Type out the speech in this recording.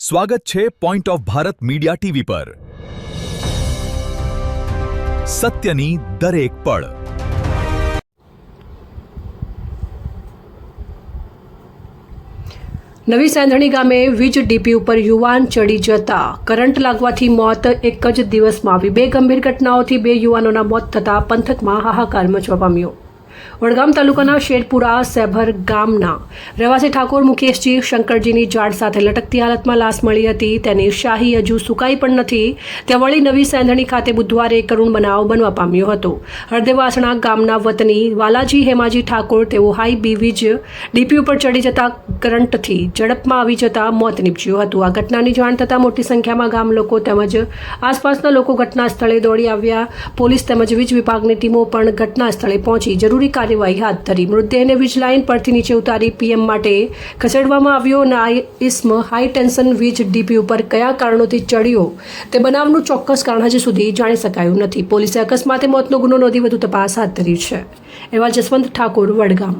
સ્વાગત છે point of Bharat media TV પર સત્યની દરેક પળ। નવી સેંધણી ગામે વીજ ડીપી ઉપર યુવાન ચડી જતા કરંટ લાગવાથી મોત। એક જ દિવસમાં આવી બે ગંભીર ઘટનાઓથી બે યુવાનોના મોત થતા પંથકમાં હાહાકાર મચવા પામ્યો। વડગામ તાલુકાના શેરપુરા સેભર ગામના રહેવાસી ઠાકોર મુકેશજી શંકરજીની ઝાડ સાથે લટકતી હાલતમાં લાશ મળી હતી। તેની શાહી હજુ સુકાઈ પણ નથી। ત્યાં વળી નવી સેંધણી ખાતે બુધવારે કરુણ બનાવ બનવા પામ્યો હતો। હળદેવાસણા ગામના વતની વાલાજી હેમાજી ઠાકોર તેઓ હાઈ બી વીજ ડીપી ઉપર ચડી જતા કરંટથી ઝડપમાં આવી જતા મોત નીપજ્યું હતું। આ ઘટનાની જાણ થતાં મોટી સંખ્યામાં ગામ લોકો તેમજ આસપાસના લોકો ઘટના સ્થળે દોડી આવ્યા। પોલીસ તેમજ વીજ વિભાગની ટીમો પણ ઘટના સ્થળે પહોંચી જરૂરી કાર્યવાહી હાથ ધરી। મૃતદેહને વીજ લાઇન પરથી નીચે ઉતારી પીએમ માટે ખસેડવામાં આવ્યો અને આ ઇસ્મ હાઈ ટેન્શન વીજ ડીપી ઉપર કયા કારણોથી ચડ્યો તે બનાવનું ચોક્કસ કારણ હજી સુધી જાણી શકાયું નથી। પોલીસે અકસ્માતે મોતનો ગુનો નોંધી વધુ તપાસ હાથ ધરી છે। એવા જસવંત ઠાકોર, વડગામ।